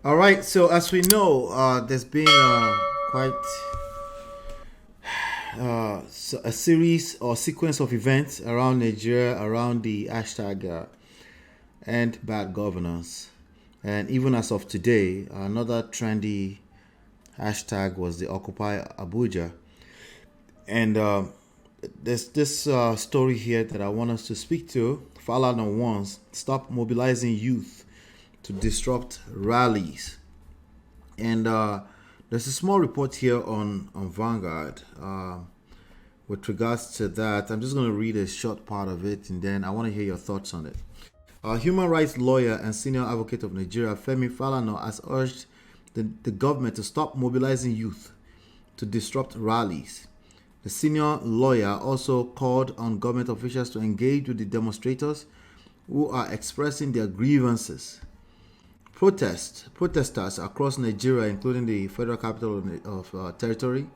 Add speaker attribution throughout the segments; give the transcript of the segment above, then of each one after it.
Speaker 1: All right. So as we know, there's been quite a series or sequence of events around Nigeria around the hashtag end bad governance, and even as of today, another trendy hashtag was the Occupy Abuja. And there's this story here that I want us to speak to. FALANA wants stop mobilizing youth to disrupt rallies. And there's a small report here on Vanguard with regards to that. I'm just going to read a short part of it and then I want to hear your thoughts on it. Human rights lawyer and senior advocate of Nigeria, Femi Falana, has urged the government to stop mobilizing youth to disrupt rallies. The senior lawyer also called on government officials to engage with the demonstrators who are expressing their grievances. Protesters across Nigeria, including the Federal Capital Territory,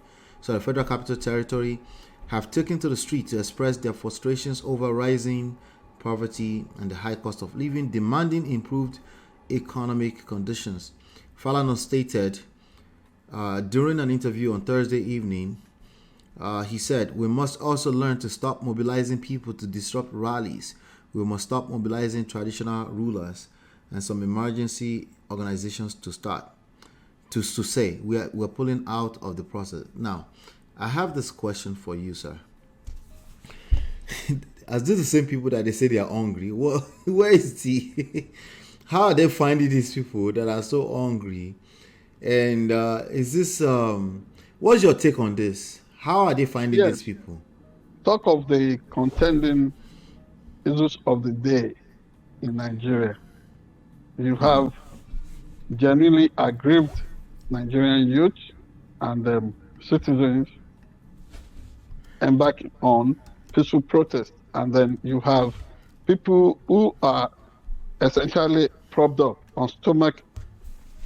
Speaker 1: have taken to the street to express their frustrations over rising poverty and the high cost of living, demanding improved economic conditions. Falana stated during an interview on Thursday evening, he said, "We must also learn to stop mobilizing people to disrupt rallies. We must stop mobilizing traditional rulers and some emergency organizations to say we're pulling out of the process." Now, I have this question for you, sir. As these the same people that they say they are hungry, well, where is the how are they finding these people that are so hungry? And is this what's your take on this? How are they finding
Speaker 2: Yes,
Speaker 1: these people?
Speaker 2: talk of the contending issues of the day in Nigeria. You have genuinely aggrieved Nigerian youth and citizens embarking on peaceful protest. And then you have people who are essentially propped up on stomach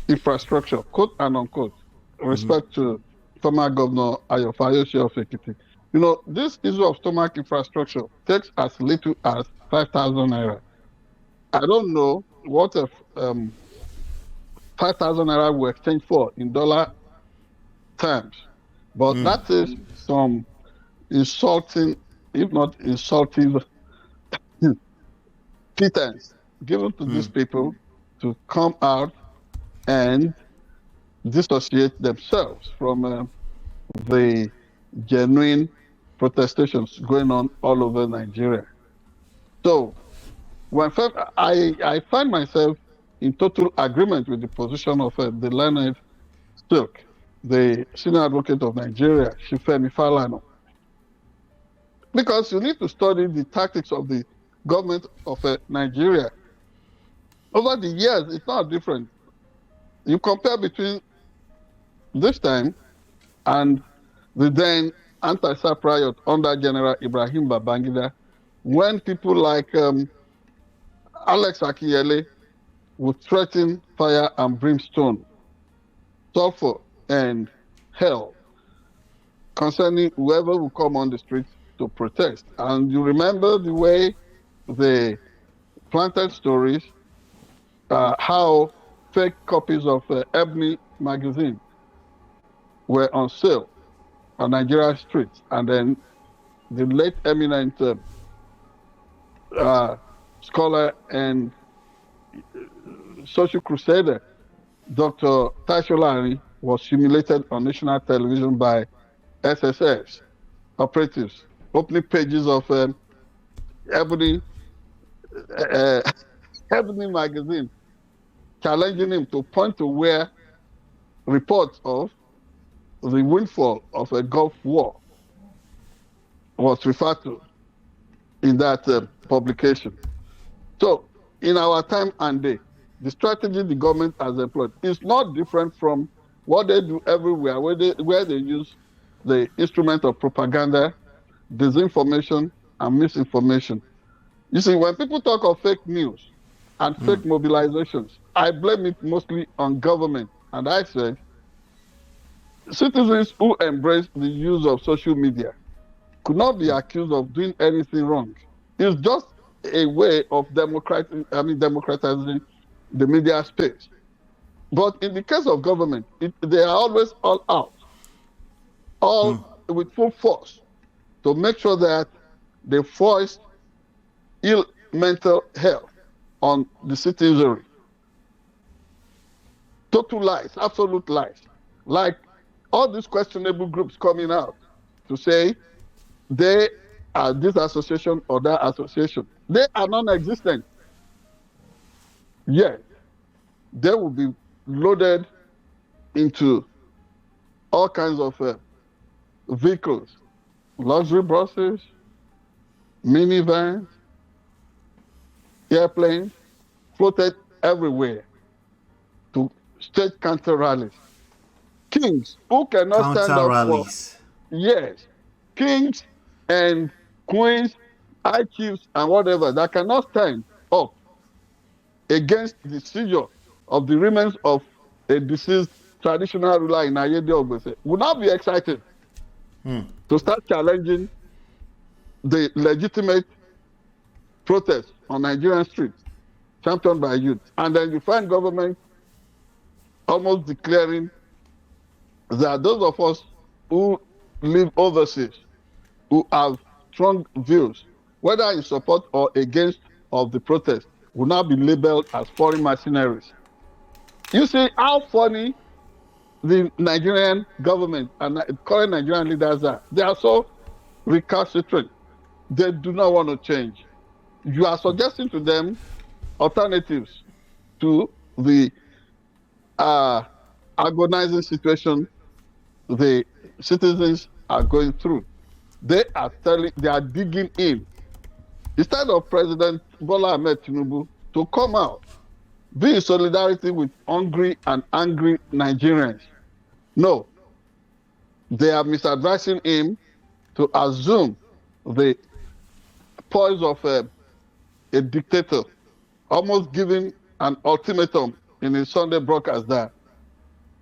Speaker 2: infrastructure, quote and unquote, respect to former Governor Ayofayoshi of Ekiti. You know, this issue of stomach infrastructure takes as little as 5,000 naira. I don't know what if 5,000 naira will exchange for in dollar terms, but that is some insulting, if not insultive, pretense given to these people to come out and dissociate themselves from the genuine protestations going on all over Nigeria. So I find myself in total agreement with the position of the learned Silk, the senior advocate of Nigeria, Shifemi Falana, because you need to study the tactics of the government of Nigeria. Over the years, it's not different. You compare between this time and the then anti-SAP riot under General Ibrahim Babangida, when people like Alex Akiyele would threaten fire and brimstone, sulfur, and hell concerning whoever will come on the streets to protest. And you remember the way they planted stories, how fake copies of Ebony magazine were on sale on Nigeria streets. And then the late eminent scholar and social crusader, Dr. Tasholani, was humiliated on national television by SSS operatives, opening pages of Ebony, uh, Ebony magazine, challenging him to point to where reports of the windfall of a Gulf War was referred to in that publication. So, in our time and day, the strategy the government has employed is not different from what they do everywhere, where they use the instrument of propaganda, disinformation, and misinformation. You see, when people talk of fake news and fake mobilizations, I blame it mostly on government. And I said, citizens who embrace the use of social media could not be accused of doing anything wrong. It's just a way of democratizing the media space. But in the case of government, they are always all out, all with full force to make sure that they foist ill mental health on the citizenry. Total lies, absolute lies. Like all these questionable groups coming out to say they are this association or that association. They are non-existent. Yet, they will be loaded into all kinds of vehicles, luxury buses, minivans, airplanes, floated everywhere to stage counter rallies. Kings who cannot stand
Speaker 1: Counter
Speaker 2: up for,
Speaker 1: rallies.
Speaker 2: yes, kings and queens, high chiefs, and whatever that cannot stand up against the seizure of the remains of a deceased traditional ruler in Ayede Ogbese would not be excited to start challenging the legitimate protests on Nigerian streets championed by youth. And then you find government almost declaring that those of us who live overseas, who have strong views, whether in support or against of the protest, will now be labeled as foreign mercenaries. You see how funny the Nigerian government and current Nigerian leaders are. They are so recalcitrant. They do not want to change. You are suggesting to them alternatives to the agonizing situation the citizens are going through. They are digging in. Instead of President Bola Ahmed Tinubu to come out, be in solidarity with hungry and angry Nigerians. No, they are misadvising him to assume the poise of a dictator, almost giving an ultimatum in his Sunday broadcast that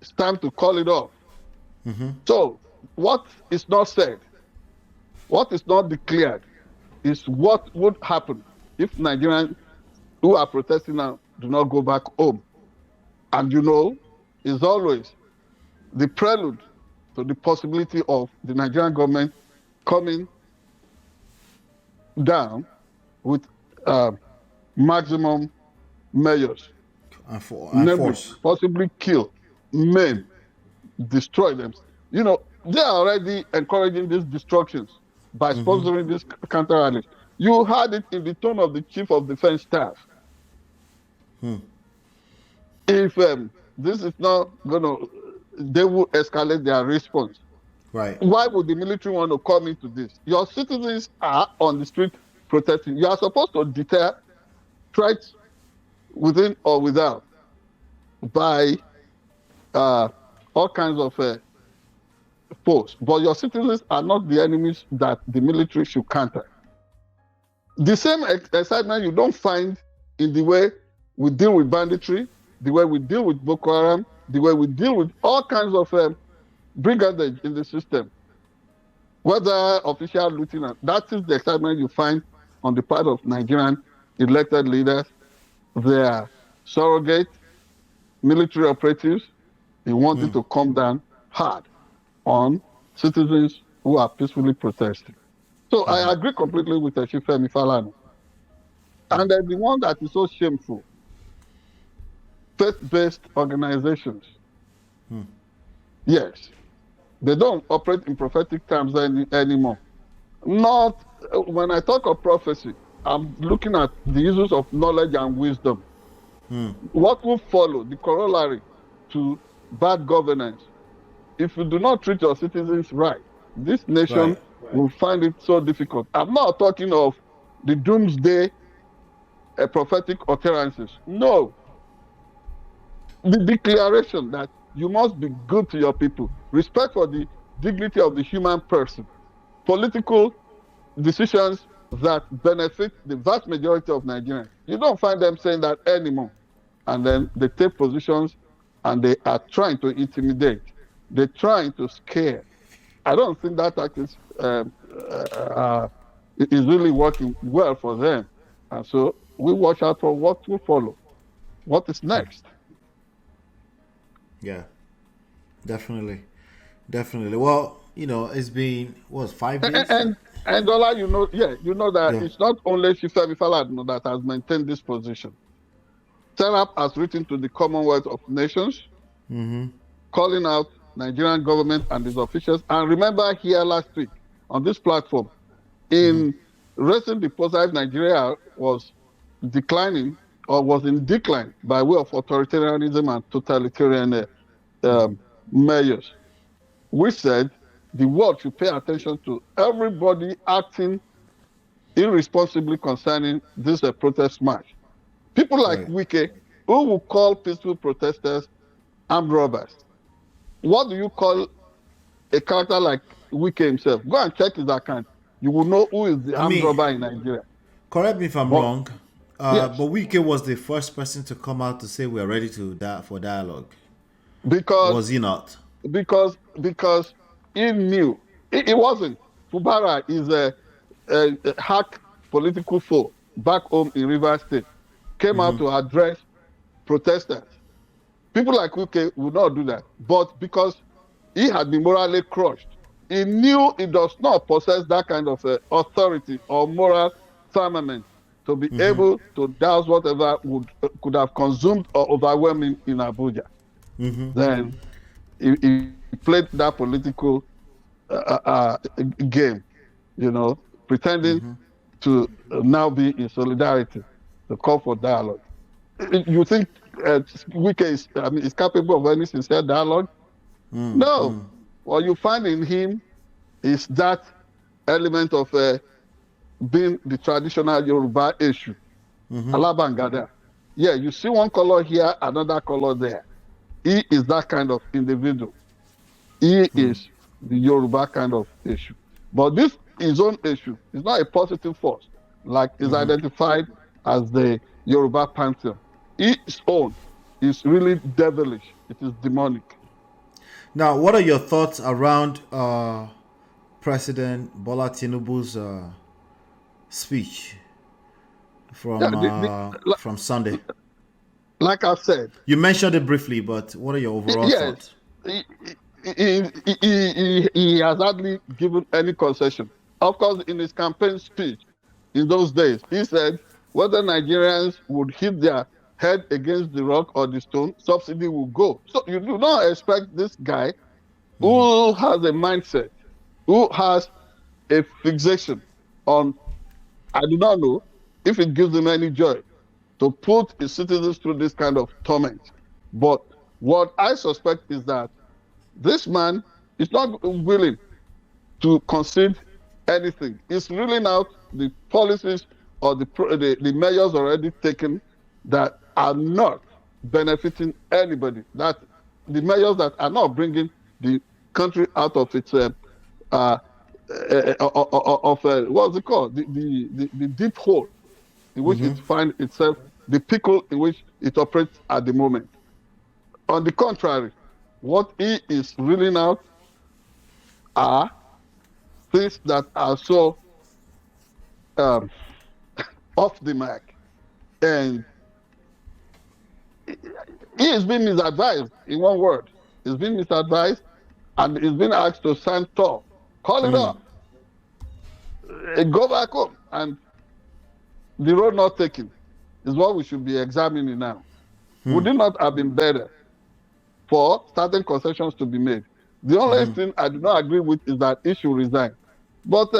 Speaker 2: it's time to call it off. So, what is not said, what is not declared, is what would happen if Nigerians who are protesting now do not go back home. And you know, it's always the prelude to the possibility of the Nigerian government coming down with maximum measures,
Speaker 1: And
Speaker 2: force, possibly kill, maim, destroy them. You know, they are already encouraging these destructions by sponsoring these counter rallies. You heard it in the tone of the chief of defense staff. If this is not going to, they will escalate their response.
Speaker 1: Right.
Speaker 2: Why would the military want to come into this? Your citizens are on the street protesting. You are supposed to deter threats within or without by all kinds of force. But your citizens are not the enemies that the military should counter. The same excitement you don't find in the way we deal with banditry, the way we deal with Boko Haram, the way we deal with all kinds of brigandage in the system. Whether official looting, that is the excitement you find on the part of Nigerian elected leaders. They are surrogate military operatives. They wanted to come down hard on citizens who are peacefully protesting. So I agree completely with Femi Falana. And then the one that is so shameful, faith-based organizations. Yes, they don't operate in prophetic terms anymore. Not when I talk of prophecy, I'm looking at the uses of knowledge and wisdom. What will follow, the corollary to bad governance, if you do not treat your citizens right, this nation will find it so difficult. I'm not talking of the doomsday prophetic utterances. No. The declaration that you must be good to your people, respect for the dignity of the human person, political decisions that benefit the vast majority of Nigerians. You don't find them saying that anymore. And then they take positions and they are trying to intimidate. They're trying to scare. I don't think that tactic is really working well for them. And so we watch out for what will follow. What is next?
Speaker 1: Yeah, definitely. Definitely. Well, it's been, 5 days?
Speaker 2: And Dollar, you know that
Speaker 1: Yeah.
Speaker 2: it's not only Shifemi Falana that has maintained this position. Serap has written to the Commonwealth of Nations, calling out Nigerian government and its officials. And remember here last week on this platform, in raising the positive Nigeria was declining or was in decline by way of authoritarianism and totalitarian measures. We said the world should pay attention to everybody acting irresponsibly concerning this protest march. People like
Speaker 1: Right.
Speaker 2: Wike, who will call peaceful protesters armed robbers. What do you call a character like Wike himself? Go and check his account. You will know who is the
Speaker 1: I
Speaker 2: armed
Speaker 1: mean,
Speaker 2: robber in Nigeria.
Speaker 1: correct me if I'm
Speaker 2: But
Speaker 1: wrong,
Speaker 2: yes,
Speaker 1: but Wike was the first person to come out to say we are ready to for dialogue.
Speaker 2: because
Speaker 1: Was he not?
Speaker 2: because he knew it wasn't. Fubara is a hack political foe back home in Rivers State. Came out to address protesters. People like Wike would not do that. But because he had been morally crushed, he knew he does not possess that kind of authority or moral firmament to be able to douse whatever could have consumed or overwhelmed him in Abuja. Then he played that political game, pretending to now be in solidarity, to call for dialogue. You think Wike is capable of any sincere dialogue? No. What you find in him is that element of being the traditional Yoruba issue, Alabangada. Yeah, you see one color here, another color there. He is that kind of individual. He is the Yoruba kind of issue. But this his own issue is not a positive force, like is identified as the Yoruba pantheon. His own is really devilish. It is demonic.
Speaker 1: Now, what are your thoughts around President Bola Tinubu's speech
Speaker 2: Yeah,
Speaker 1: from Sunday?
Speaker 2: like I said,
Speaker 1: You mentioned it briefly, but what are your overall
Speaker 2: yes,
Speaker 1: thoughts?
Speaker 2: he, he has hardly given any concession. Of course, in his campaign speech in those days, he said whether Nigerians would hit their head against the rock or the stone, subsidy will go. So you do not expect this guy who has a mindset, who has a fixation on, I do not know if it gives him any joy to put his citizens through this kind of torment. But what I suspect is that this man is not willing to concede anything. He's ruling out the policies or the measures already taken that are not benefiting anybody. That the measures that are not bringing the country out of its what's it called? The deep hole in which it finds itself, the pickle in which it operates at the moment. On the contrary, what he is reeling out are things that are so off the mark. And he is being misadvised, in one word. He's been misadvised and he's been asked to stand tall. Call it off. Go back home. And the road not taken is what we should be examining now. Would it not have been better for certain concessions to be made? The only thing I do not agree with is that he should resign. But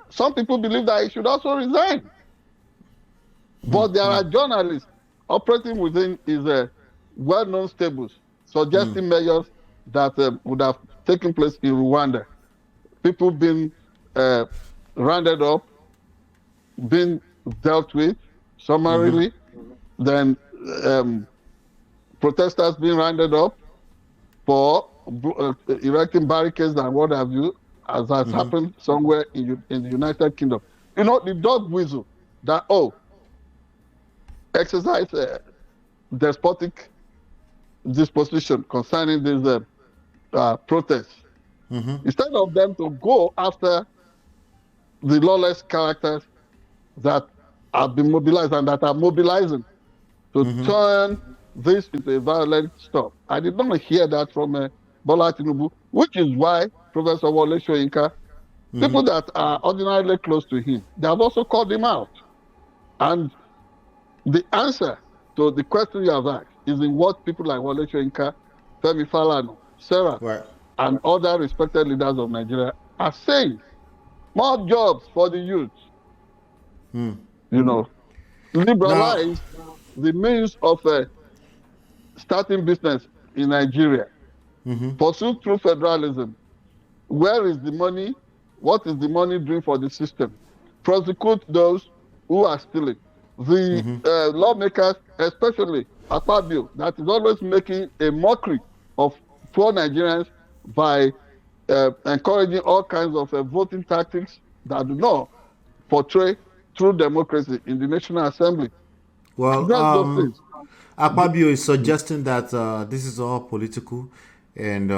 Speaker 2: some people believe that he should also resign. But there are journalists operating within his well-known stables suggesting measures that would have taken place in Rwanda. People being rounded up, being dealt with summarily, then protesters being rounded up for erecting barricades and what have you, as has happened somewhere in the United Kingdom. You know, the dog whistle that, exercise despotic disposition concerning these protests. Instead of them to go after the lawless characters that have been mobilized and that are mobilizing to turn this into a violent stop. I did not hear that from Bola Tinubu, which is why Professor Wole Soyinka, people that are ordinarily close to him, they have also called him out. And the answer to the question you have asked is in what people like Wole Soyinka, Femi Falana, Sarah,
Speaker 1: Right.
Speaker 2: and other respected leaders of Nigeria are saying. More jobs for the youth. Liberalize the means of starting business in Nigeria. Pursue through federalism. Where is the money? What is the money doing for the system? Prosecute those who are stealing. The lawmakers, especially Akpabio, that is always making a mockery of poor Nigerians by encouraging all kinds of voting tactics that do not portray true democracy in the National Assembly.
Speaker 1: Well,
Speaker 2: Address those things.
Speaker 1: Akpabio is suggesting that this is all political, and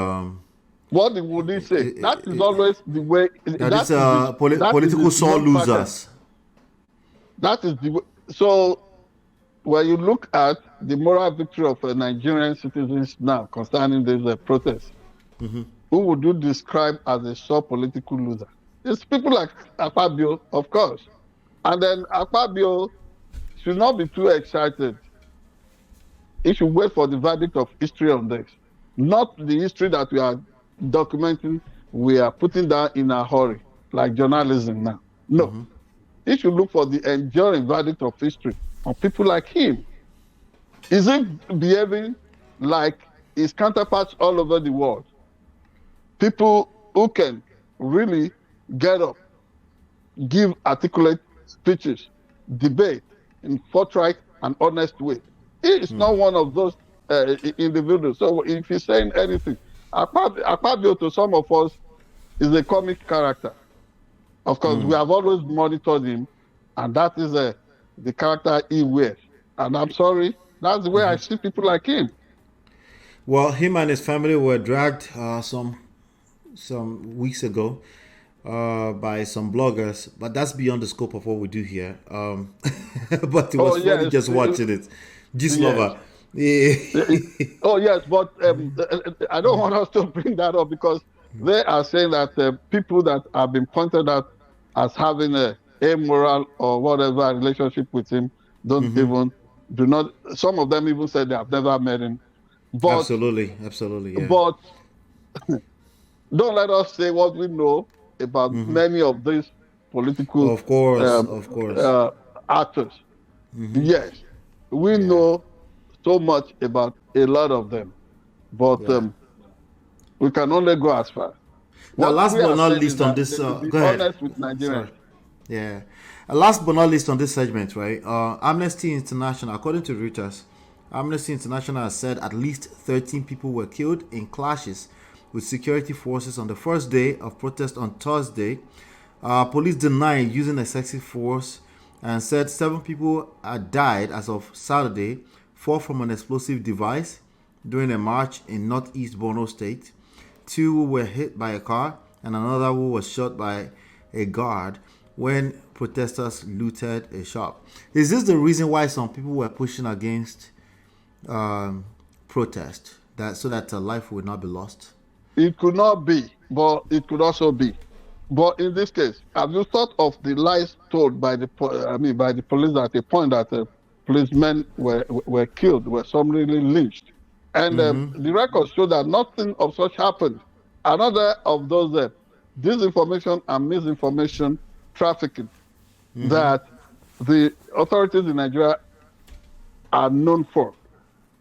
Speaker 2: What would he say? That is always the way.
Speaker 1: that is political sore losers.
Speaker 2: That is the way. So when you look at the moral victory of Nigerian citizens now concerning this protest, who would you describe as a sore political loser? It's people like Akpabio, of course. And then Akpabio should not be too excited. He should wait for the verdict of history on this. Not the history that we are documenting, we are putting down in a hurry, like journalism now. No. He should look for the enduring verdict of history on people like him. Is he behaving like his counterparts all over the world? People who can really get up, give articulate speeches, debate in forthright and honest way. He is not one of those individuals. So if he's saying anything, Akpabio to some of us is a comic character. Of course, we have always monitored him, and that is the character he wears. And I'm sorry, that's the way I see people like him.
Speaker 1: Well, him and his family were dragged some weeks ago by some bloggers, but that's beyond the scope of what we do here. But it was funny just watching it. Gist lover. Yeah.
Speaker 2: Oh yes, but I don't want us to bring that up because they are saying that people that have been pointed out as having a immoral or whatever relationship with him do not. Some of them even said they have never met him. But,
Speaker 1: absolutely, yeah.
Speaker 2: But don't let us say what we know about many of these political,
Speaker 1: of course,
Speaker 2: actors. Yes, we know so much about a lot of them, but we can only go as far.
Speaker 1: Now, last but not least on this, go ahead.
Speaker 2: Honest with Nigerians.
Speaker 1: Yeah. Last but not least on this segment, right? Amnesty International, according to Reuters, Amnesty International has said at least 13 people were killed in clashes with security forces on the first day of protest on Thursday. Police denied using excessive force and said 7 people had died as of Saturday, 4 from an explosive device during a march in northeast Borno State. 2 were hit by a car and another who was shot by a guard when protesters looted a shop. Is this the reason why some people were pushing against protest, so that life would not be lost?
Speaker 2: It could not be, but it could also be. But in this case, have you thought of the lies told by the police at a point that policemen were killed, were summarily lynched? And the records show that nothing of such happened. Another of those disinformation and misinformation trafficking that the authorities in Nigeria are known for.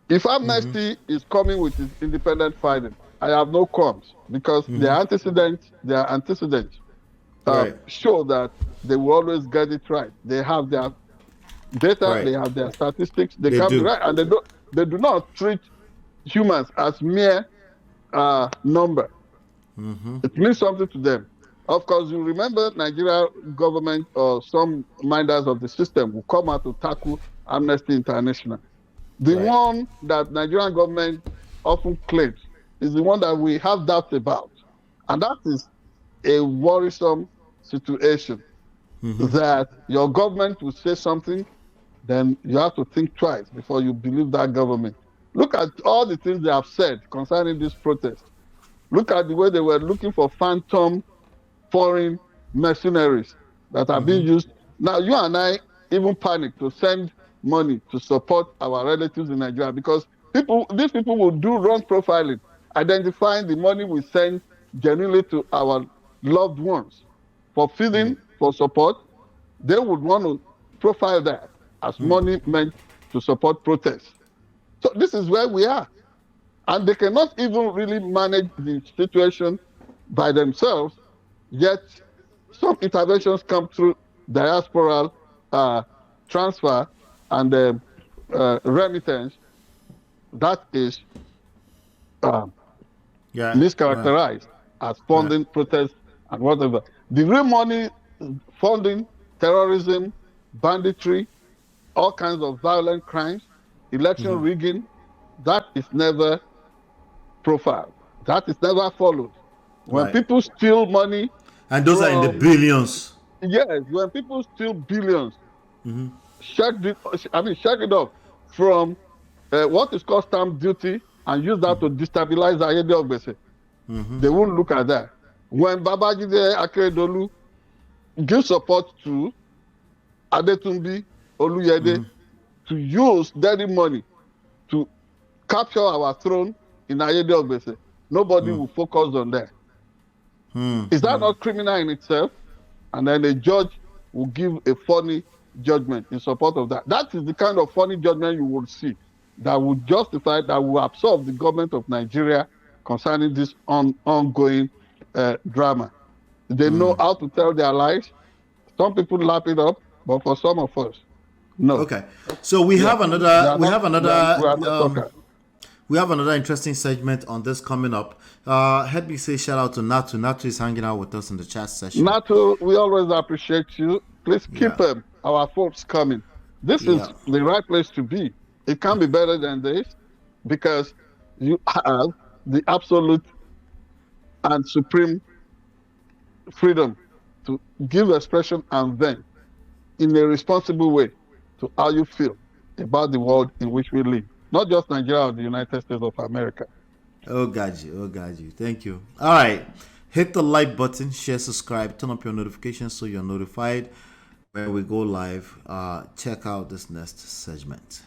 Speaker 2: If Amnesty is coming with its independent finding, I have no qualms because their antecedents show that they will always get it right. They have their data, they have their statistics, they can be right, and they do not treat humans as mere number. It means something to them. Of course, you remember Nigeria government or some minders of the system will come out to tackle Amnesty International. The one that Nigerian government often claims is the one that we have doubts about. And that is a worrisome situation that your government will say something, then you have to think twice before you believe that government. Look at all the things they have said concerning this protest. Look at the way they were looking for phantom foreign mercenaries that are being used. Now, you and I even panic to send money to support our relatives in Nigeria because these people will do wrong profiling, identifying the money we send genuinely to our loved ones for feeding, for support. They would want to profile that as money meant to support protests. So this is where we are. And they cannot even really manage the situation by themselves, yet some interventions come through diasporal transfer and remittance that is mischaracterized as funding protests and whatever. The real money funding terrorism, banditry, all kinds of violent crimes, election rigging, that is never profiled. That is never followed. When people steal money,
Speaker 1: and those are in the billions.
Speaker 2: Yes, when people steal billions, check it off from what is called stamp duty and use that to destabilize Ayede Ogbese. They won't look at that. When Babajide Akeredolu gives support to Adetunbi Oluyede to use dirty money to capture our throne in Ayede Ogbese, nobody will focus on that. Is that not criminal in itself? And then a judge will give a funny judgment in support of that. That is the kind of funny judgment you will see that will justify, that will absolve the government of Nigeria concerning this ongoing drama. They know how to tell their lies. Some people lap it up, but for some of us, no.
Speaker 1: Okay, so we have another interesting segment on this coming up. Let me say shout out to Natu. Natu is hanging out with us in the chat session.
Speaker 2: Natu, we always appreciate you. Please keep our folks coming. This is the right place to be. It can't be better than this because you have the absolute and supreme freedom to give expression and vent in a responsible way to how you feel about the world in which we live. Not just Nigeria or the United States of America.
Speaker 1: Oh, got you. Thank you. All right. Hit the like button, share, subscribe, turn up your notifications so you're notified when we go live. Check out this next segment.